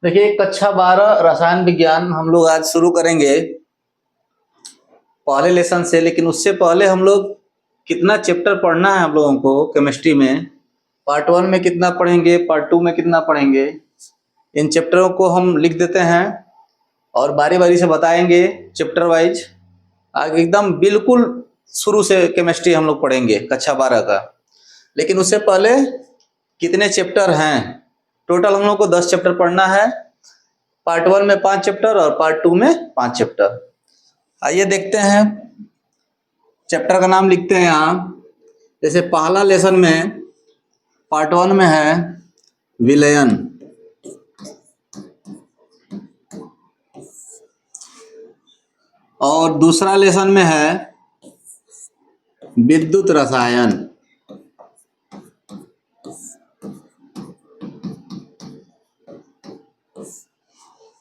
देखिए कक्षा 12 रसायन विज्ञान हम लोग आज शुरू करेंगे पहले लेसन से। लेकिन उससे पहले हम लोग कितना चैप्टर पढ़ना है हम लोगों को केमिस्ट्री में, पार्ट 1 में कितना पढ़ेंगे, पार्ट 2 में कितना पढ़ेंगे, इन चैप्टरों को हम लिख देते हैं और बारी बारी से बताएंगे चैप्टर वाइज। आगे एकदम बिल्कुल शुरू से केमिस्ट्री हम लोग पढ़ेंगे कक्षा 12 का। लेकिन उससे पहले कितने चैप्टर हैं, टोटल हम लोग को 10 चैप्टर पढ़ना है। पार्ट 1 में 5 चैप्टर और पार्ट 2 में 5 चैप्टर। आइए देखते हैं, चैप्टर का नाम लिखते हैं यहाँ। जैसे पहला लेसन में पार्ट 1 में है विलयन, और दूसरा लेसन में है विद्युत रसायन,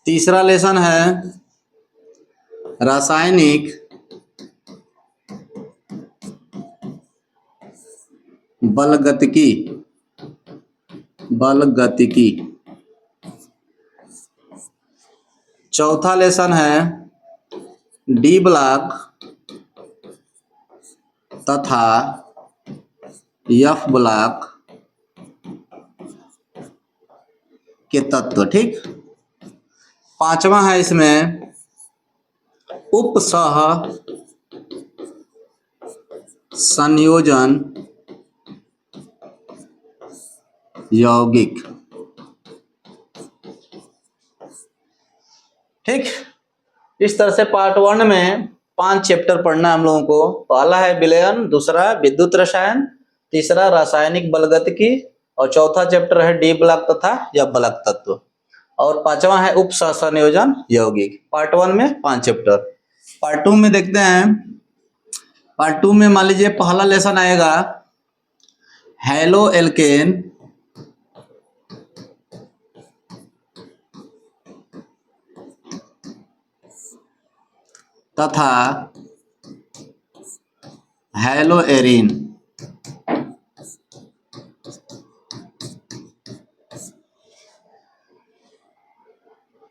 तीसरा लेसन है रासायनिक बलगतिकी, चौथा लेसन है डी ब्लॉक तथा एफ ब्लॉक के तत्व। ठीक, पांचवा है इसमें उपसह संयोजन यौगिक। ठीक, इस तरह से पार्ट 1 में 5 चैप्टर पढ़ना हम लोगों को। पहला है विलयन, दूसरा विद्युत रसायन, तीसरा रासायनिक बलगतिकी, और चौथा चैप्टर है डी ब्लॉक तथा एफ ब्लॉक तत्व, और पांचवा है उप संयोजन यौगिक। पार्ट 1 में 5 चैप्टर। पार्ट 2 में देखते हैं। पार्ट 2 में मान लीजिए पहला लेसन आएगा हैलो एल्केन तथा हैलो एरीन।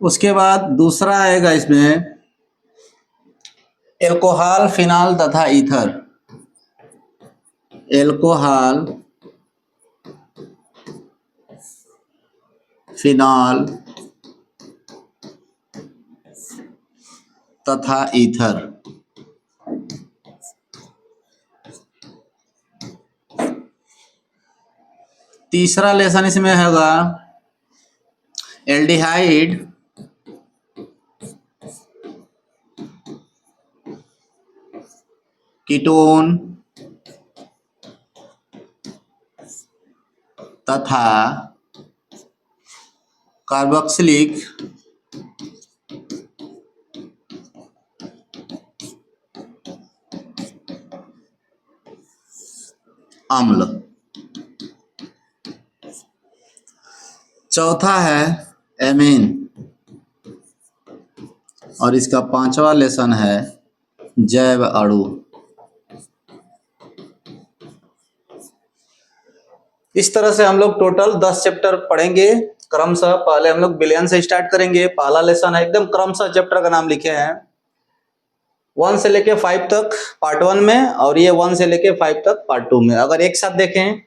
उसके बाद दूसरा आएगा इसमें एल्कोहल, फिनॉल तथा ईथर। एल्कोहल, फिनॉल तथा ईथर। तीसरा लेसन इसमें होगा एल्डिहाइड कीटोन तथा कार्बोक्सिलिक अम्ल। चौथा है एमीन, और इसका पांचवा लेसन है जैव अणु। इस तरह से हम लोग टोटल 10 चैप्टर पढ़ेंगे क्रमशः। पहले हम लोग विलयन से स्टार्ट करेंगे। पहला लेसन है एकदम क्रमशः, चैप्टर का नाम लिखे हैं 1 से लेके 5 तक पार्ट 1 में, और ये 1 से लेके 5 तक पार्ट 2 में। अगर एक साथ देखें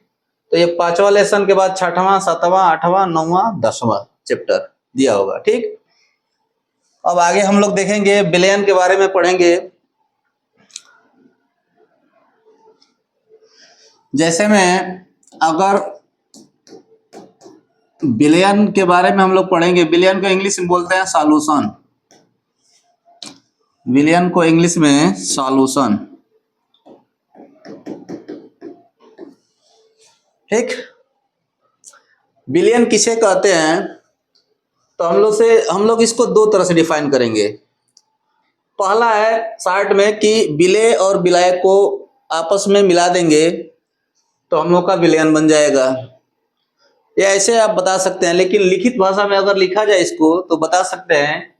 तो ये 5वां लेसन के बाद 6वां, 7वां, 8वां, 9वां, 10वां चैप्टर दिया होगा। ठीक, अब आगे हम लोग देखेंगे विलयन के बारे में पढ़ेंगे। जैसे में अगर विलयन के बारे में हम लोग पढ़ेंगे, विलयन को इंग्लिश में बोलते हैं सॉल्यूशन। विलयन को इंग्लिश में सॉल्यूशन। ठीक, विलयन किसे कहते हैं तो हम लोग इसको 2 तरह से डिफाइन करेंगे। पहला है शॉर्ट में कि विलेय और विलायक को आपस में मिला देंगे तो हम लोग का विलयन बन जाएगा। ये ऐसे आप बता सकते हैं, लेकिन लिखित भाषा में अगर लिखा जाए इसको तो बता सकते हैं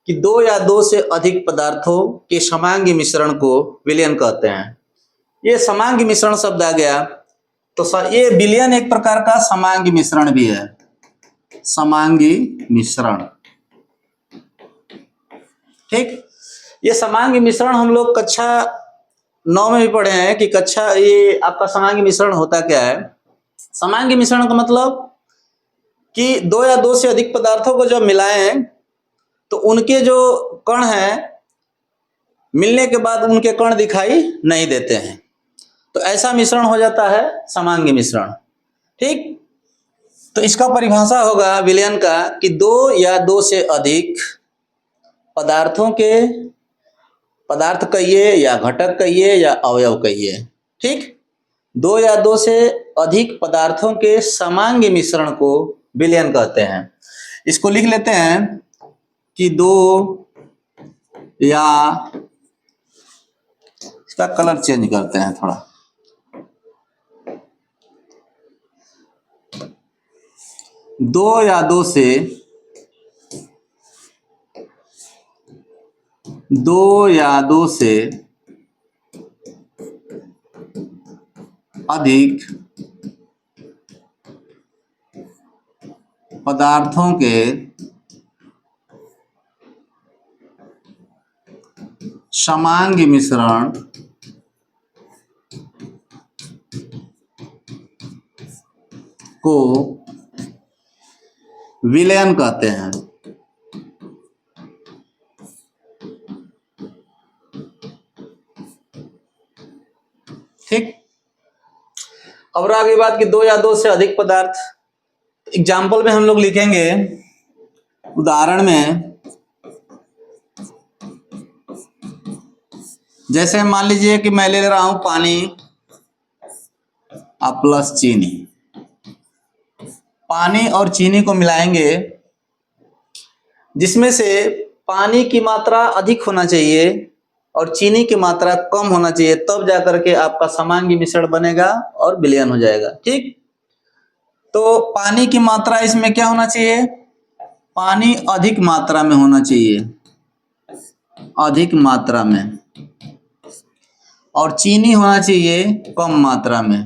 कि 2 या 2 से अधिक पदार्थों के समांगी मिश्रण को विलयन कहते हैं। ये समांगी मिश्रण शब्द आ गया तो ये विलयन एक प्रकार का समांगी मिश्रण भी है। समांगी मिश्रण। ठीक, ये समांगी मिश्रण हम लोग कक्षा 9 में भी पढ़े हैं कि ये आपका समांगी मिश्रण होता क्या है। समांगी मिश्रण का मतलब कि दो या दो से अधिक पदार्थों को जब मिलाएं तो उनके जो कण हैं मिलने के बाद उनके कण दिखाई नहीं देते हैं, तो ऐसा मिश्रण हो जाता है समांगी मिश्रण। ठीक, तो इसका परिभाषा होगा विलयन का कि दो या दो से अधिक पदार्थों के, पदार्थ कहिए या घटक कहिए या अवयव कहिए, ठीक, दो या दो से अधिक पदार्थों के समांगी मिश्रण को विलयन कहते हैं। इसको लिख लेते हैं कि दो या, इसका कलर चेंज करते हैं थोड़ा, दो या दो से अधिक पदार्थों के समांगी मिश्रण को विलयन कहते हैं। ठीक, अब आगे बात कि दो या दो से अधिक पदार्थ, एग्जाम्पल में हम लोग लिखेंगे, उदाहरण में जैसे मान लीजिए कि मैं ले रहा हूं पानी प्लस चीनी, पानी और चीनी को मिलाएंगे, जिसमें से पानी की मात्रा अधिक होना चाहिए और चीनी की मात्रा कम होना चाहिए, तब जाकर के आपका समांगी मिश्रण बनेगा और विलयन हो जाएगा। ठीक, तो पानी की मात्रा इसमें क्या होना चाहिए, पानी अधिक मात्रा में होना चाहिए, अधिक मात्रा में, और चीनी होना चाहिए कम मात्रा में।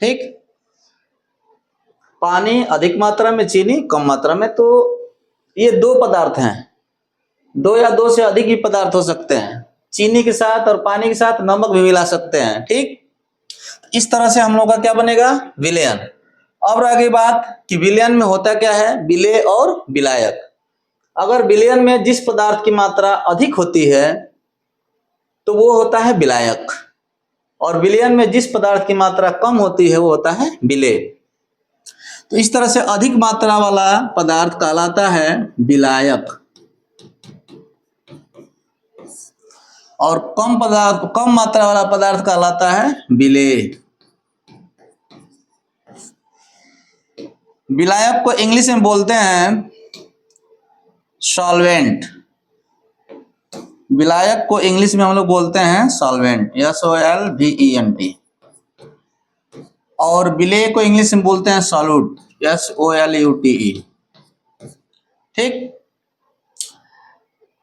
ठीक, पानी अधिक मात्रा में, चीनी कम मात्रा में, तो ये दो पदार्थ हैं, दो या दो से अधिक ही पदार्थ हो सकते हैं, चीनी के साथ और पानी के साथ नमक भी मिला सकते हैं। ठीक, इस तरह से हम लोग का क्या बनेगा, विलयन। अब रह गई बात कि विलयन में होता क्या है, विलेय और विलायक। अगर विलयन में जिस पदार्थ की मात्रा अधिक होती है तो वो होता है विलायक, और विलयन में जिस पदार्थ की मात्रा कम होती है वो होता है विलेय। तो इस तरह से अधिक मात्रा वाला पदार्थ कहलाता है विलायक, और कम मात्रा वाला पदार्थ कहलाता है विलेय। विलायक को इंग्लिश में बोलते हैं सॉल्वेंट, विलायक को इंग्लिश में हम लोग बोलते हैं सॉल्वेंट, SOLVENT, और विलेय को इंग्लिश में बोलते हैं सॉल्यूट, SOLUTE। ठीक,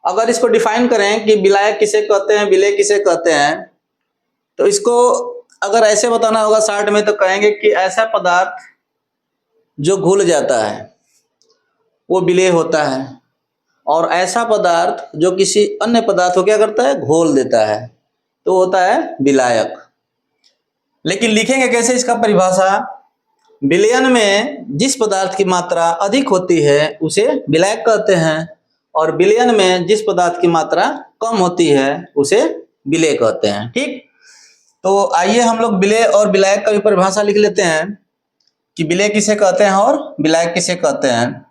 अगर इसको डिफाइन करें कि विलायक किसे कहते हैं, विलेय किसे कहते हैं, तो इसको अगर ऐसे बताना होगा शॉर्ट में, तो कहेंगे कि ऐसा पदार्थ जो घुल जाता है वो विलेय होता है, और ऐसा पदार्थ जो किसी अन्य पदार्थ को क्या करता है, घोल देता है, तो होता है विलायक। लेकिन लिखेंगे कैसे इसका परिभाषा, विलयन में जिस पदार्थ की मात्रा अधिक होती है उसे विलायक कहते हैं, और विलयन में जिस पदार्थ की मात्रा कम होती है उसे विलेय कहते हैं। ठीक, तो आइए हम लोग विलेय और विलायक का भी परिभाषा लिख लेते हैं कि विलेय किसे कहते हैं और विलायक किसे कहते हैं।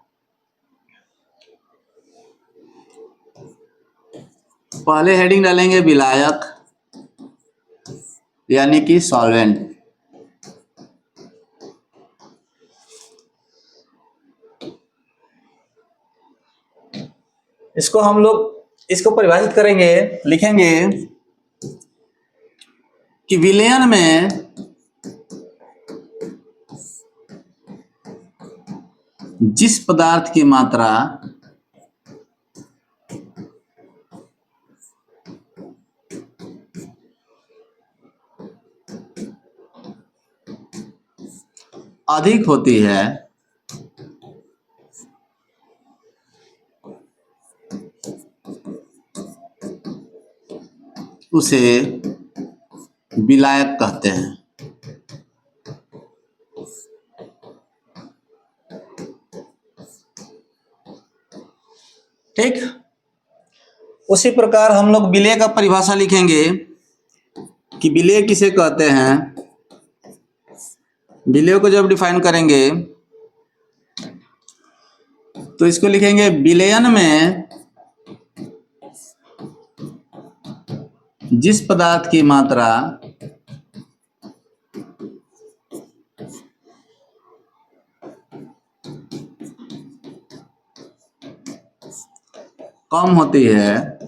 पहले हेडिंग डालेंगे विलायक, यानी कि सॉल्वेंट। इसको हम लोग इसको परिभाषित करेंगे, लिखेंगे कि विलयन में जिस पदार्थ की मात्रा अधिक होती है उसे विलायक कहते हैं। ठीक, उसी प्रकार हम लोग विलेय का परिभाषा लिखेंगे कि विलेय किसे कहते हैं। विलेय को जब डिफाइन करेंगे तो इसको लिखेंगे विलयन में जिस पदार्थ की मात्रा कम होती है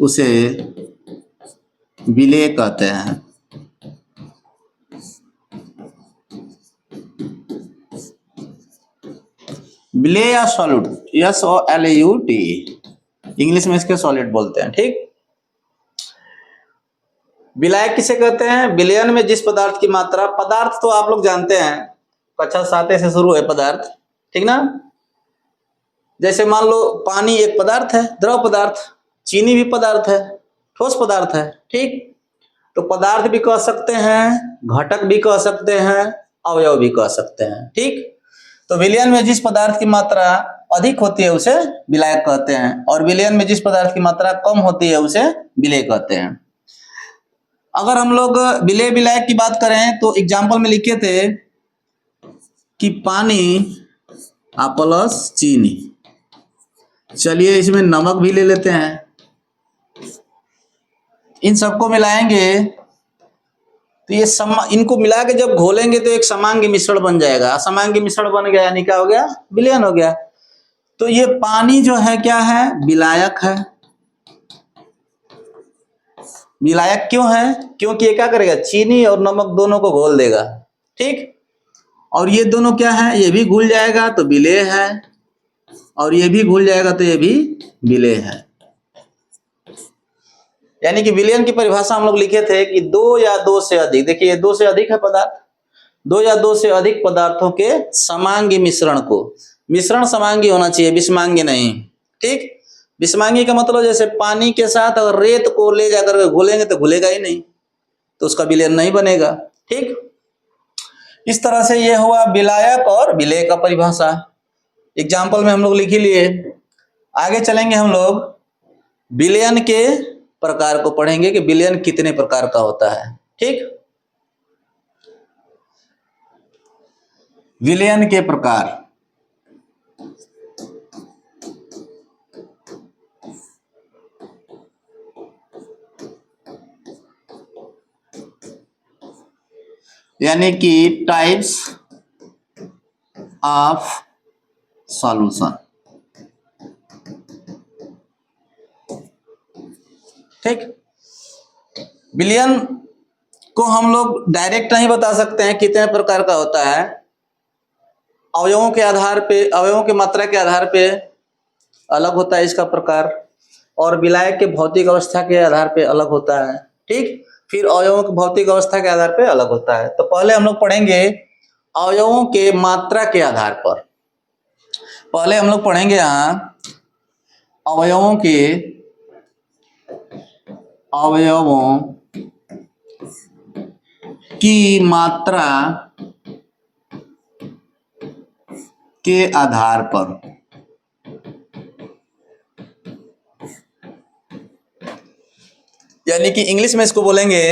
उसे विलेय कहते हैं। विलेय या सॉलिड, SOLUT, इंग्लिश में इसके सॉलिड बोलते हैं। ठीक, विलायक किसे कहते हैं? विलयन में जिस पदार्थ की मात्रा, पदार्थ तो आप लोग जानते हैं, कक्षा 7 से शुरू है पदार्थ, ठीक ना। जैसे मान लो पानी एक पदार्थ है, द्रव पदार्थ, चीनी भी पदार्थ है, ठोस पदार्थ है। ठीक, तो पदार्थ भी कह सकते हैं, घटक भी कह सकते हैं, अवयव भी कह सकते हैं। ठीक, तो विलयन में जिस पदार्थ की मात्रा अधिक होती है उसे विलायक कहते हैं, और विलयन में जिस पदार्थ की मात्रा कम होती है उसे विलेय कहते हैं। अगर हम लोग विलेय विलायक की बात करें तो एग्जाम्पल में लिखे थे कि पानी प्लस चीनी। चलिए इसमें नमक भी ले लेते हैं, इन सबको मिलाएंगे तो ये इनको मिला के जब घोलेंगे तो एक समांगी मिश्रण बन जाएगा। असमांगी मिश्रण बन गया यानी क्या हो गया? विलयन हो गया। तो ये पानी जो है क्या है? विलायक है। विलायक क्यों है? क्योंकि ये क्या करेगा? चीनी और नमक दोनों को घोल देगा। ठीक, और ये दोनों क्या है? ये भी घुल जाएगा तो विलेय है, और ये भी घुल जाएगा तो ये भी विलेय है। यानी कि विलयन की परिभाषा हम लोग लिखे थे कि दो या दो से अधिक, देखिए ये दो से अधिक है पदार्थ, दो या दो से अधिक पदार्थों के समांगी मिश्रण को, मिश्रण समांगी होना चाहिए, विषमांगी नहीं। ठीक, विषमांगी का मतलब जैसे पानी के साथ अगर रेत को ले जाकर घोलेंगे तो घुलेगा ही नहीं, तो उसका विलयन नहीं बनेगा। ठीक, इस तरह से ये हुआ विलायक और विलेय का परिभाषा। एग्जाम्पल में हम लोग लिख ही लिए। आगे चलेंगे हम लोग विलयन के प्रकार को पढ़ेंगे कि विलयन कितने प्रकार का होता है। ठीक, विलयन के प्रकार, यानी कि टाइप्स ऑफ सॉल्यूशन। ठीक, विलयन को हम लोग डायरेक्ट नहीं बता सकते हैं कितने प्रकार का होता है, अवयवों के आधार पे, अवयवों की मात्रा के आधार पे अलग होता है इसका प्रकार, और विलायक के भौतिक अवस्था के आधार पे अलग होता है। ठीक, फिर अवयवों की भौतिक अवस्था के आधार पे अलग होता है। तो पहले हम लोग पढ़ेंगे अवयवों के मात्रा के आधार पर। पहले हम लोग पढ़ेंगे यहाँ अवयवों की मात्रा के आधार पर। यानी कि इंग्लिश में इसको बोलेंगे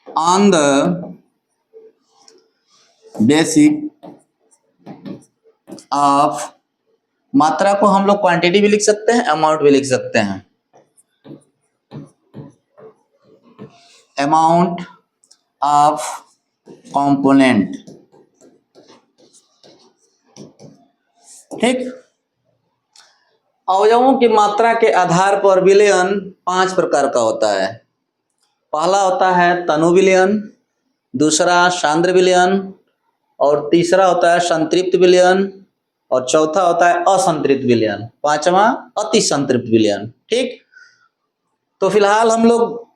ऑन द बेसिक ऑफ, मात्रा को हम लोग क्वांटिटी भी लिख सकते हैं, अमाउंट भी लिख सकते हैं। Amount of component. ठीक, अवयवों की मात्रा के आधार पर विलयन 5 प्रकार का होता है। पहला होता है तनु विलयन, दूसरा सांद्र विलयन, और तीसरा होता है संतृप्त विलयन, और चौथा होता है असंतृप्त विलयन, पांचवा अति संतृप्त विलयन। ठीक, तो फिलहाल हम लोग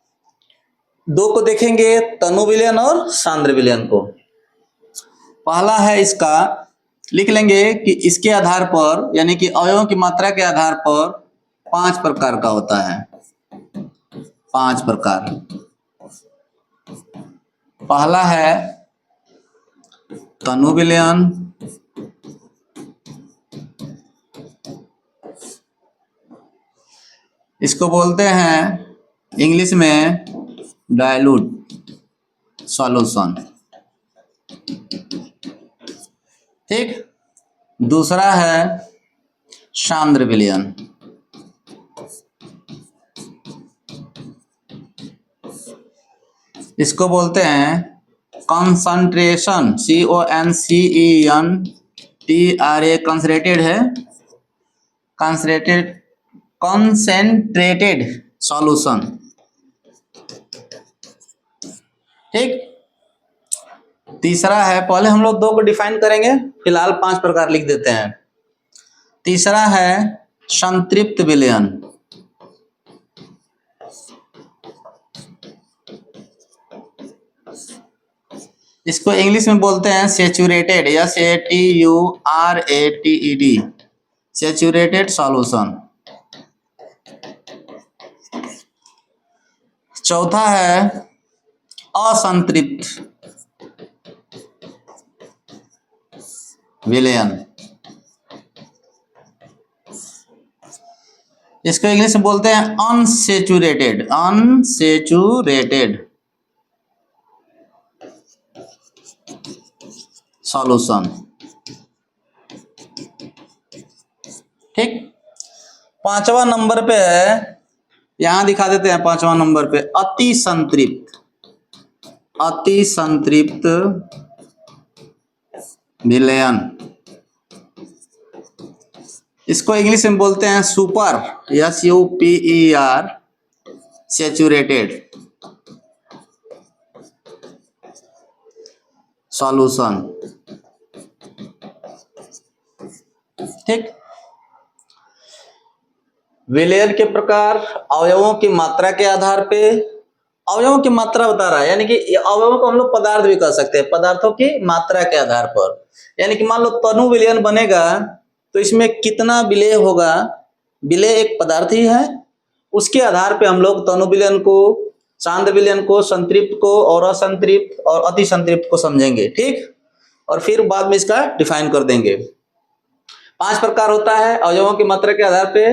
दो को देखेंगे, तनु विलयन और सांद्र विलयन को। पहला है इसका, लिख लेंगे कि इसके आधार पर, यानी कि अवयवों की मात्रा के आधार पर 5 प्रकार का होता है। 5 प्रकार। पहला है तनु विलयन, इसको बोलते हैं इंग्लिश में डाइल्यूट सॉल्यूशन। ठीक। दूसरा है सांद्र विलयन, इसको बोलते हैं कंसंट्रेशन, CONCENTRA, कंसंट्रेटेड है, कंसेंट्रेटेड सॉल्यूशन। ठीक। तीसरा है, पहले हम लोग दो को डिफाइन करेंगे, फिलहाल 5 प्रकार लिख देते हैं। तीसरा है संतृप्त विलयन, इसको इंग्लिश में बोलते हैं सैचुरेटेड, SATURATED, सैचुरेटेड सॉल्यूशन। चौथा है असंतृप्त विलयन, इसको इंग्लिश में बोलते हैं अनसैचुरेटेड सॉल्यूशन। ठीक। 5वां नंबर पे है, यहां दिखा देते हैं 5वां नंबर पे, अति संतृप्त विलयन, इसको इंग्लिश में बोलते हैं सुपर, SUPER, सैचुरेटेड सॉल्यूशन। ठीक। विलयन के प्रकार, अवयवों की मात्रा के आधार पे, अवयवों की मात्रा बता रहा है, यानी कि अवयवों को हम लोग पदार्थ भी कह सकते हैं, पदार्थों की मात्रा के आधार पर। यानी कि मान लो तनु विलयन बनेगा तो इसमें कितना विलेय होगा, विलेय एक पदार्थ ही है, उसके आधार पे हम लोग तनु विलयन को, सांद्र विलयन को, संतृप्त को और असंतृप्त और अति संतृप्त को समझेंगे। ठीक। और फिर बाद में इसका डिफाइन कर देंगे। 5 प्रकार होता है अवयवों की मात्रा के आधार पे।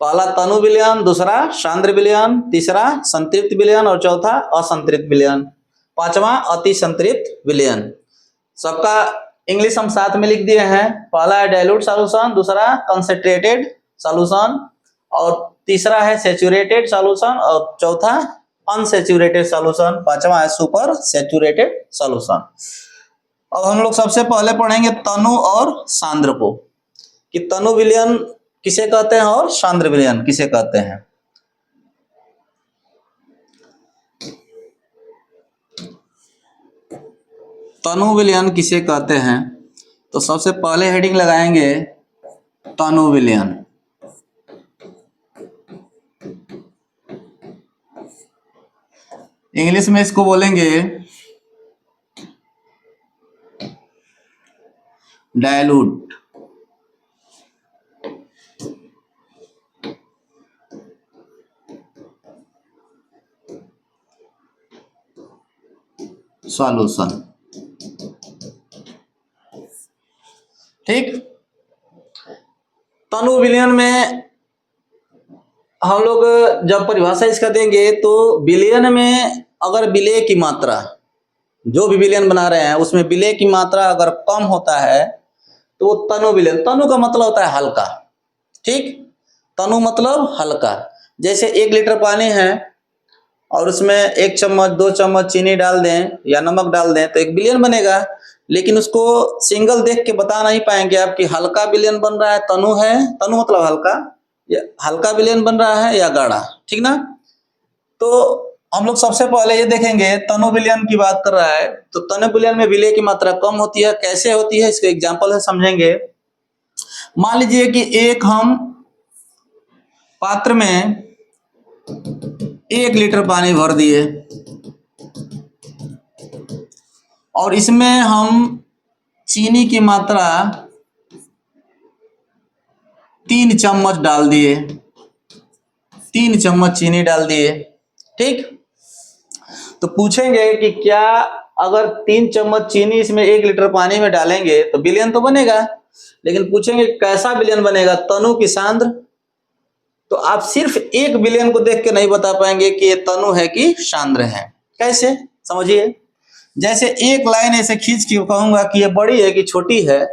पहला तनु विलयन, दूसरा सांद्र विलयन, तीसरा संतृप्त विलयन और चौथा असंतृप्त विलयन, 5वां अति संतृप्त विलयन। सबका इंग्लिश हम साथ में लिख दिए हैं। पहला है डाइल्यूट सॉल्यूशन, दूसरा कंसंट्रेटेड सॉल्यूशन और तीसरा है सैचुरेटेड सॉल्यूशन और चौथा अनसैचुरेटेड सॉल्यूशन, 5वां है सुपर सैचुरेटेड सॉल्यूशन। अब हम लोग सबसे पहले पढ़ेंगे तनु और सांद्र को, कि तनु विलयन किसे कहते हैं और सांद्र विलयन किसे कहते हैं। तनु विलयन किसे कहते हैं, तो सबसे पहले हेडिंग लगाएंगे तनु विलयन। इंग्लिश में इसको बोलेंगे डाइल्यूट सॉल्यूशन। ठीक। तनु विलयन में हम लोग जब परिभाषा इसका देंगे तो विलयन में अगर विलेय की मात्रा, जो भी विलयन बना रहे हैं उसमें विलेय की मात्रा अगर कम होता है तो वो तनु विलयन, तनु का मतलब होता है हल्का। ठीक। तनु मतलब हल्का। जैसे 1 लीटर पानी है और उसमें 1 चम्मच 2 चम्मच चीनी डाल दें या नमक डाल दें तो एक विलयन बनेगा, लेकिन उसको सिंगल देख के बता नहीं पाएंगे आप कि हल्का विलयन बन रहा है, तनु है, तनु मतलब हल्का, या हल्का विलयन बन रहा है या गाढ़ा। ठीक ना। तो हम लोग सबसे पहले ये देखेंगे, तनु विलयन की बात कर रहा है तो तनु विलयन में विलेय की मात्रा कम होती है। कैसे होती है इसका एग्जांपल है, समझेंगे। मान लीजिए कि एक हम पात्र में 1 लीटर पानी भर दिए, और इसमें हम चीनी की मात्रा 3 चम्मच डाल दिए, 3 चम्मच चीनी डाल दिए। ठीक, तो पूछेंगे कि क्या अगर 3 चम्मच चीनी इसमें 1 लीटर पानी में डालेंगे तो विलयन तो बनेगा, लेकिन पूछेंगे कैसा विलयन बनेगा, तनु की सांद्र। तो आप सिर्फ एक विलयन को देख के नहीं बता पाएंगे कि ये तनु है कि सांद्र है। कैसे, समझिए। जैसे एक लाइन ऐसे खींच के कहूंगा कि ये बड़ी है कि छोटी है,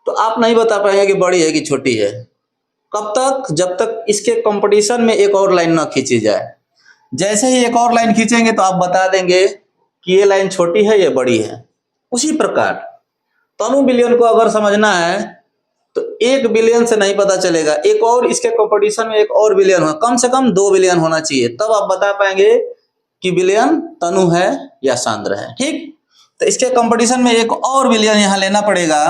तो आप नहीं बता पाएंगे कि बड़ी है कि छोटी है। कब तक, जब तक इसके कंपटीशन में एक और लाइन ना खींची जाए। जैसे ही एक और लाइन खींचेंगे तो आप बता देंगे कि ये लाइन छोटी है, ये बड़ी है। उसी प्रकार तनु विलयन को अगर समझना है तो एक विलयन से नहीं पता चलेगा, एक और इसके कंपटीशन में एक और विलयन हो, कम से कम 2 विलयन होना चाहिए, तब आप बता पाएंगे कि विलयन तनु है या सांद्र है। ठीक, तो इसके कंपटीशन में एक और विलयन यहां लेना पड़ेगा।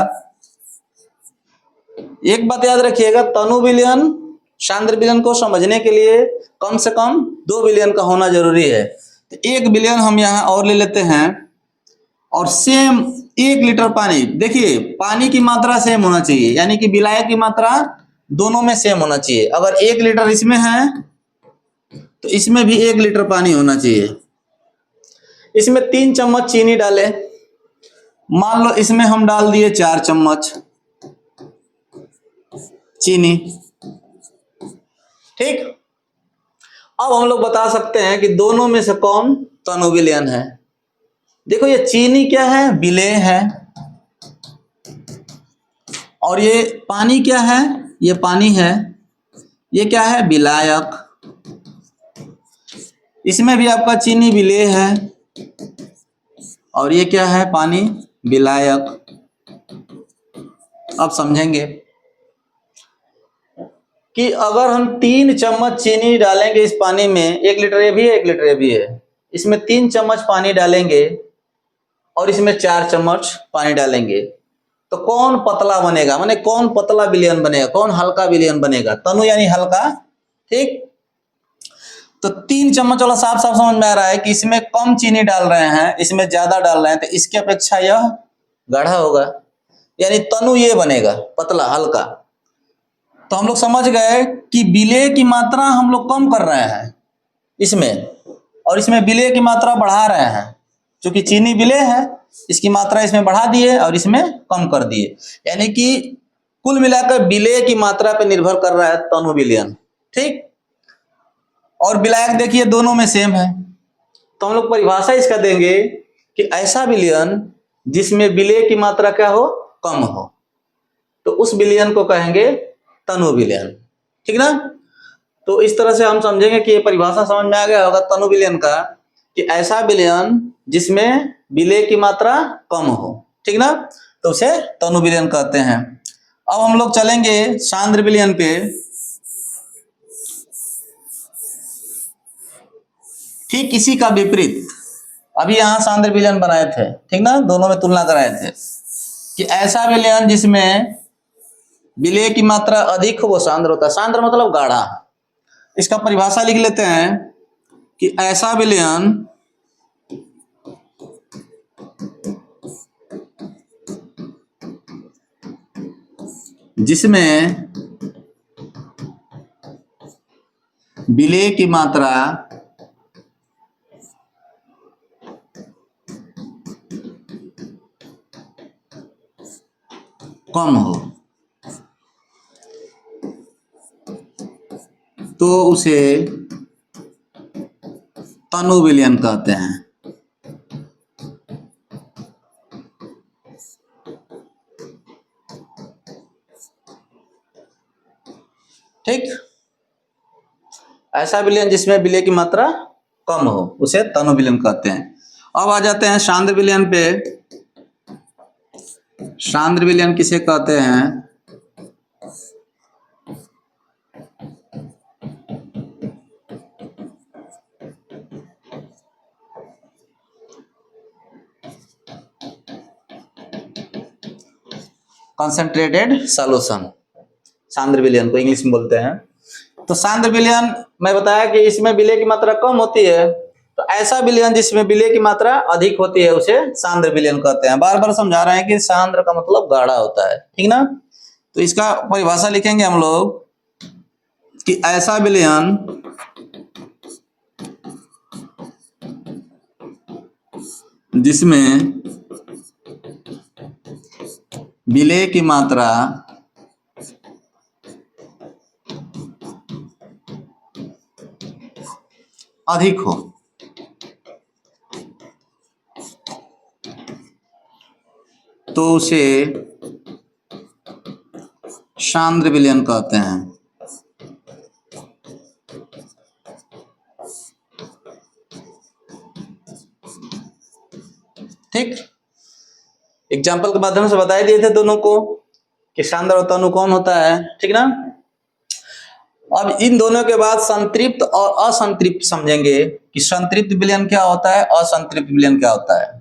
एक बात याद रखिएगा, तनु विलयन सांद्र विलयन को समझने के लिए कम से कम 2 विलयन का होना जरूरी है। तो एक विलयन हम यहाँ और ले लेते हैं, और सेम 1 लीटर पानी, देखिए पानी की मात्रा सेम होना चाहिए, यानी कि विलायक की मात्रा दोनों में सेम होना चाहिए। अगर 1 लीटर इसमें है तो इसमें भी 1 लीटर पानी होना चाहिए। इसमें 3 चम्मच चीनी डाले, मान लो इसमें हम डाल दिए 4 चम्मच चीनी। ठीक, अब हम लोग बता सकते हैं कि दोनों में से कौन तनु विलयन है। देखो ये चीनी क्या है, विलेय है, और ये पानी क्या है, ये पानी है, ये क्या है, विलायक। इसमें भी आपका चीनी विलेय है और ये क्या है, पानी विलायक। अब समझेंगे कि अगर हम 3 चम्मच चीनी डालेंगे इस पानी में, 1 लीटर ये भी है 1 लीटर ये भी है, इसमें 3 चम्मच पानी डालेंगे और इसमें 4 चम्मच पानी डालेंगे, तो कौन पतला बनेगा, माने कौन पतला विलयन बनेगा, कौन हल्का विलयन बनेगा, तनु यानी हल्का। ठीक, तो 3 चम्मच वाला साफ साफ समझ में आ रहा है कि इसमें कम चीनी डाल रहे हैं, इसमें ज्यादा डाल रहे हैं, तो इसके अपेक्षा यह गाढ़ा होगा, यानी तनु ये बनेगा पतला हल्का। तो हम लोग समझ गए कि विलेय की मात्रा हम लोग कम कर रहे हैं इसमें, और इसमें विलेय की मात्रा बढ़ा रहे हैं। क्योंकि चीनी विलेय है, इसकी मात्रा इसमें बढ़ा दिए और इसमें कम कर दिए, यानी कि कुल मिलाकर विलेय की मात्रा पर निर्भर कर रहा है तनु विलयन। ठीक, और विलायक देखिए दोनों में सेम है, तो हम लोग परिभाषा इसका देंगे कि ऐसा विलयन जिसमें विलेय की मात्रा क्या हो, कम हो, तो उस विलयन को कहेंगे तनु विलयन। ठीक ना, तो इस तरह से हम समझेंगे कि ये परिभाषा समझ में आ गया होगा तनु विलयन का, कि ऐसा विलयन जिसमें विलेय की मात्रा कम हो। ठीक ना, तो उसे तनु विलयन कहते हैं। अब हम लोग चलेंगे सांद्र विलयन पे। ठीक इसी का विपरीत, अभी यहां सांद्र विलयन बनाए थे, ठीक ना, दोनों में तुलना कराए थे कि ऐसा विलयन जिसमें विलेय की मात्रा अधिक हो वो सांद्र होता है। सांद्र मतलब गाढ़ा। इसका परिभाषा लिख लेते हैं कि ऐसा विलयन जिसमें विलेय की मात्रा कम हो तो उसे तनु विलयन कहते हैं। ठीक, ऐसा विलयन जिसमें विलेय की मात्रा कम हो उसे तनु विलयन कहते हैं। अब आ जाते हैं सांद्र विलयन पे। सांद्र विलयन किसे कहते हैं? कंसंट्रेटेड सॉल्यूशन, सांद्र विलयन को इंग्लिश में बोलते हैं। तो सांद्र विलयन मैं बताया कि इसमें विलेय की मात्रा कम होती है, तो ऐसा विलयन जिसमें विलय की मात्रा अधिक होती है उसे सांद्र विलयन कहते हैं। बार बार समझा रहे हैं कि सांद्र का मतलब गाढ़ा होता है, ठीक ना। तो इसका परिभाषा लिखेंगे हम लोग कि ऐसा विलयन जिसमें विलय की मात्रा अधिक हो, तो उसे सांद्र विलयन कहते हैं। ठीक, एग्जाम्पल के माध्यम से बता दिए थे दोनों को कि सांद्र और तनु कौन होता है, ठीक ना। अब इन दोनों के बाद संतृप्त और असंतृप्त समझेंगे कि संतृप्त विलयन क्या होता है, असंतृप्त विलयन क्या होता है।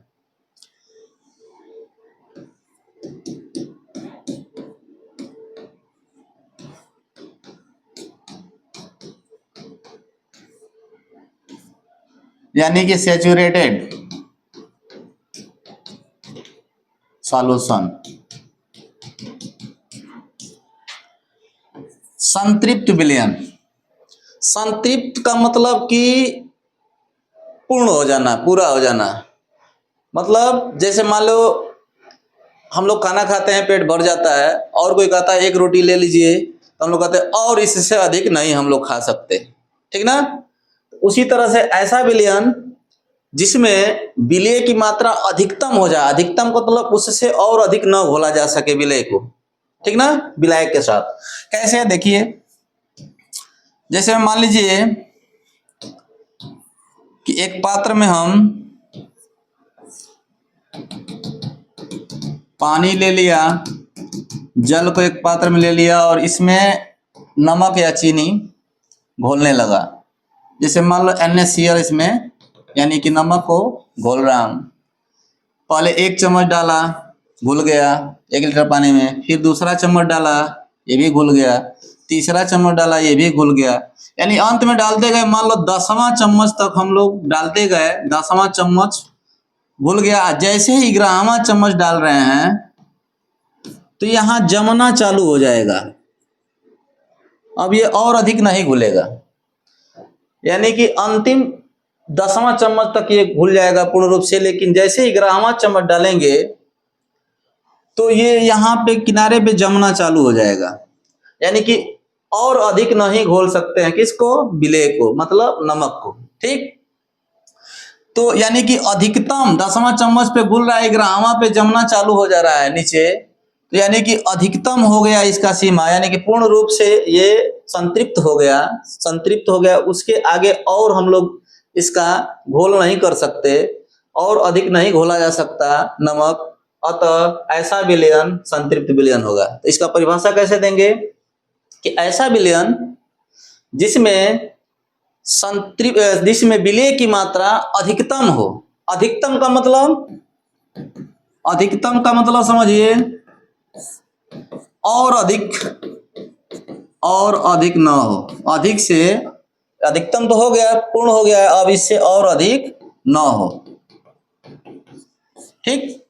यानी कि सैचुरेटेड सॉल्यूशन। संतृप्त विलयन, संतृप्त का मतलब कि पूर्ण हो जाना, पूरा हो जाना। मतलब जैसे मान लो हम लोग खाना खाते हैं, पेट भर जाता है, और कोई कहता है एक रोटी ले लीजिए, तो हम लोग कहते हैं और इससे अधिक नहीं हम लोग खा सकते, ठीक ना। उसी तरह से ऐसा विलयन जिसमें विलय की मात्रा अधिकतम हो जाए, अधिकतम का मतलब उससे और अधिक न घोला जा सके विलय को, ठीक ना, विलायक के साथ। कैसे, देखिए जैसे मान लीजिए कि एक पात्र में हम पानी ले लिया, जल को एक पात्र में ले लिया और इसमें नमक या चीनी घोलने लगा। जैसे मान लो NaCl इसमें यानी कि नमक को घोल रहा हूं। पहले 1 चम्मच डाला, घुल गया 1 लीटर पानी में, फिर दूसरा चम्मच डाला, ये भी घुल गया, तीसरा चम्मच डाला, ये भी घुल गया। यानी अंत में डालते गए, मान लो 10वां चम्मच तक हम लोग डालते गए, 10वां चम्मच घुल गया। जैसे ही 11वां चम्मच डाल रहे हैं तो यहाँ जमना चालू हो जाएगा, अब ये और अधिक नहीं घुलेगा। यानी कि अंतिम 10वां चम्मच तक ये घुल जाएगा पूर्ण रूप से, लेकिन जैसे ही 11वां चम्मच डालेंगे तो ये यहाँ पे किनारे पे जमना चालू हो जाएगा। यानी कि और अधिक नहीं घोल सकते हैं, किसको, विलय को, मतलब नमक को, ठीक। तो यानी कि अधिकतम 10वां चम्मच पे घुल रहा है, 11वां पे जमना चालू हो जा रहा है नीचे, तो यानी कि अधिकतम हो गया इसका सीमा, यानी कि पूर्ण रूप से ये संतृप्त हो गया, संतृप्त हो गया। उसके आगे और हम लोग इसका घोल नहीं कर सकते, और अधिक नहीं घोला जा सकता नमक, अतः ऐसा विलयन संतृप्त विलयन होगा। तो इसका परिभाषा कैसे देंगे कि ऐसा विलयन जिसमें जिसमें विलय की मात्रा अधिकतम हो। अधिकतम का मतलब, अधिकतम का मतलब समझिए और अधिक न हो। अधिक से, अधिकतम तो हो गया, पूर्ण हो गया, अब इससे और अधिक न हो, ठीक।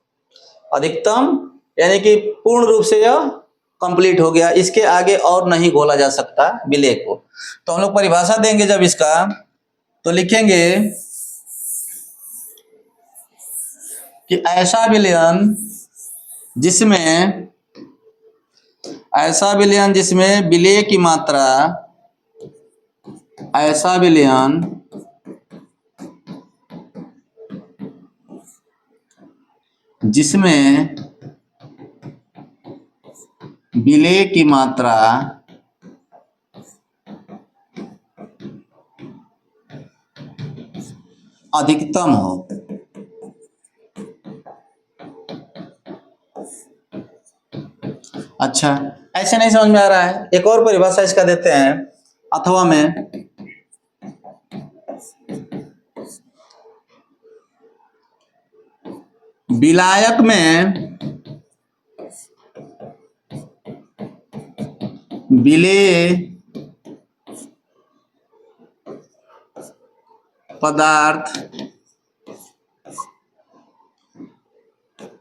अधिकतम यानी कि पूर्ण रूप से यह कंप्लीट हो गया, इसके आगे और नहीं घोला जा सकता विलय को। तो हम लोग परिभाषा देंगे जब इसका, तो लिखेंगे कि ऐसा विलयन जिसमें विलय की मात्रा, ऐसा विलयन जिसमें विलय की मात्रा अधिकतम हो। अच्छा, ऐसे नहीं समझ में आ रहा है, एक और परिभाषा इसका देते हैं। अथवा में विलायक में विलय पदार्थ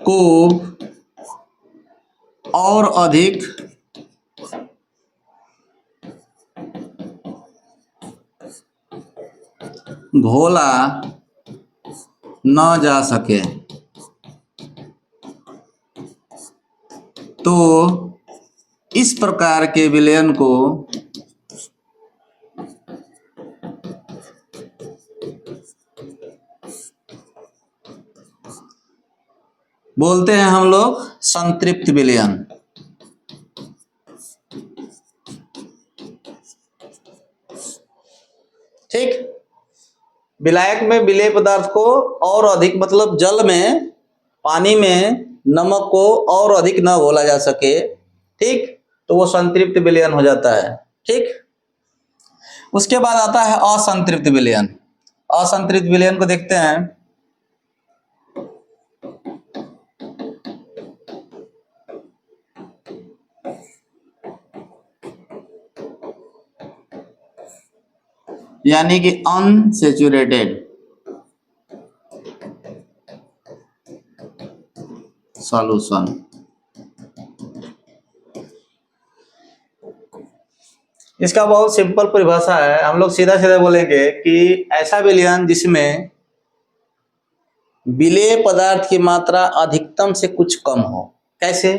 को और अधिक घोला न जा सके तो इस प्रकार के विलयन को बोलते हैं हम लोग संतृप्त विलयन। ठीक, विलायक में विलेय पदार्थ को और अधिक, मतलब जल में, पानी में नमक को और अधिक न घोला जा सके, ठीक, तो वो संतृप्त विलयन हो जाता है। ठीक, उसके बाद आता है असंतृप्त विलयन। असंतृप्त विलयन को देखते हैं। यानी कि अनसैचुरेटेड सॉल्यूशन। इसका बहुत सिंपल परिभाषा है, हम लोग सीधा सीधा बोलेंगे कि ऐसा विलयन जिसमें विलेय पदार्थ की मात्रा अधिकतम से कुछ कम हो। कैसे?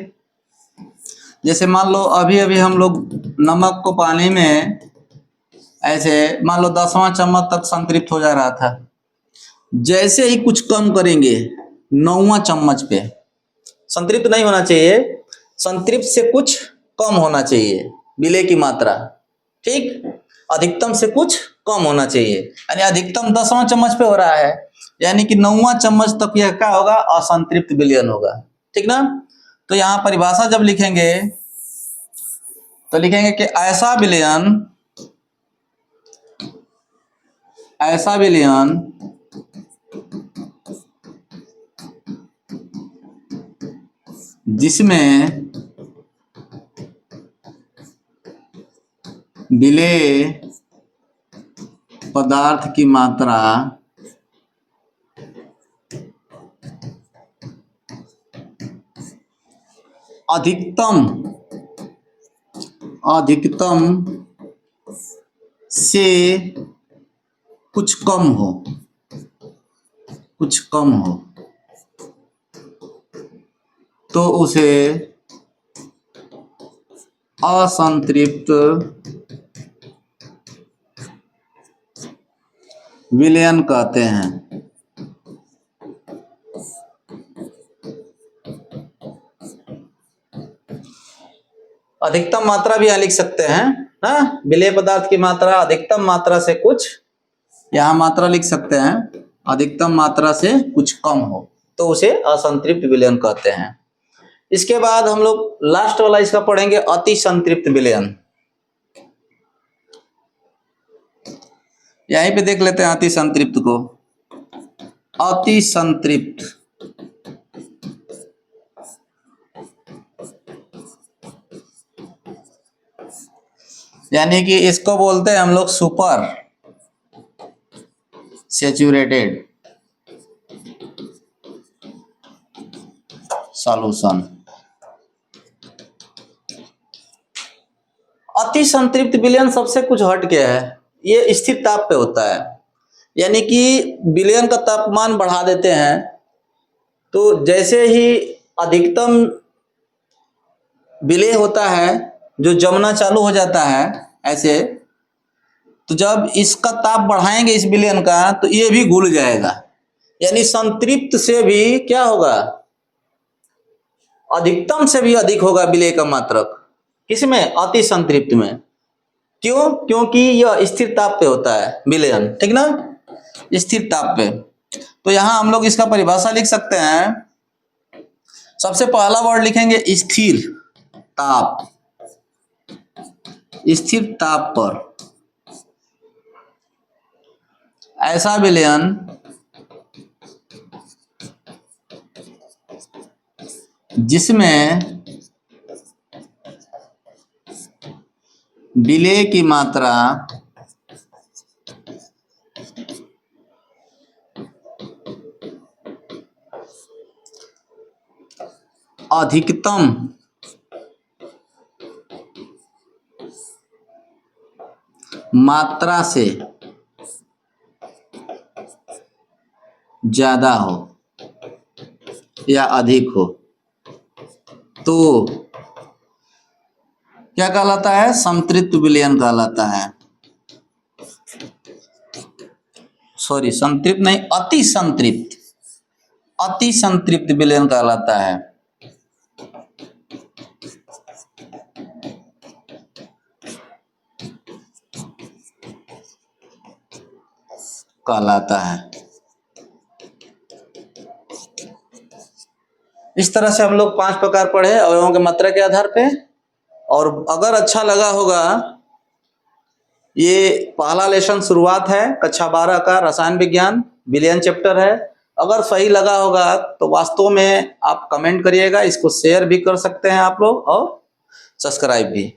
जैसे मान लो अभी अभी हम लोग नमक को पानी में ऐसे मान लो 10वां चम्मच तक संतृप्त हो जा रहा था, जैसे ही कुछ कम करेंगे 9वां चम्मच पे, संतृप्त नहीं होना चाहिए, संतृप्त से कुछ कम होना चाहिए विलेय की मात्रा। ठीक, अधिकतम से कुछ कम होना चाहिए, यानी अधिकतम 10वां चम्मच पे हो रहा है, यानी कि 9वां चम्मच तक यह क्या होगा? असंतृप्त विलयन होगा। ठीक ना? तो यहाँ परिभाषा जब लिखेंगे तो लिखेंगे कि ऐसा विलयन जिसमें विलेय पदार्थ की मात्रा अधिकतम से कुछ कम हो तो उसे असंतृप्त विलयन कहते हैं। अधिकतम मात्रा भी यहां लिख सकते हैं ना, विलेय पदार्थ की मात्रा अधिकतम मात्रा से कुछ, यहां मात्रा लिख सकते हैं, अधिकतम मात्रा से कुछ कम हो तो उसे असंतृप्त विलयन कहते हैं। इसके बाद हम लोग लास्ट वाला इसका पढ़ेंगे, अति संतृप्त विलयन। यहीं पे देख लेते हैं अति संतृप्त को। अति संतृप्त यानी कि इसको बोलते हैं हम लोग सुपर सैचुरेटेड सॉल्यूशन। अति संतृप्त विलयन सबसे कुछ हट के है, ये स्थिर ताप पे होता है, यानी कि विलयन का तापमान बढ़ा देते हैं तो जैसे ही अधिकतम विलेय होता है, जो जमना चालू हो जाता है ऐसे, तो जब इसका ताप बढ़ाएंगे इस विलयन का तो ये भी घुल जाएगा, यानी संतृप्त से भी क्या होगा? अधिकतम से भी अधिक होगा विलेय का मात्रक। किसमें? अति संतृप्त में। क्यों? क्योंकि यह स्थिर ताप पे होता है विलयन। ठीक ना? स्थिर ताप पे। तो यहां हम लोग इसका परिभाषा लिख सकते हैं। सबसे पहला वर्ड लिखेंगे स्थिर ताप। स्थिर ताप पर ऐसा विलयन जिसमें विलेय की मात्रा अधिकतम मात्रा से ज्यादा हो या अधिक हो तो क्या कहलाता है? संतृप्त विलयन कहलाता है। सॉरी, संतृप्त नहीं, अति संतृप्त, अति संतृप्त विलयन कहलाता है। इस तरह से हम लोग 5 प्रकार पढ़े अवयवों के मात्रा के आधार पे। और अगर अच्छा लगा होगा, ये पहला लेसन शुरुआत है कक्षा 12 का रसायन विज्ञान विलयन चैप्टर है। अगर सही लगा होगा तो वास्तव में आप कमेंट करिएगा, इसको शेयर भी कर सकते हैं आप लोग और सब्सक्राइब भी।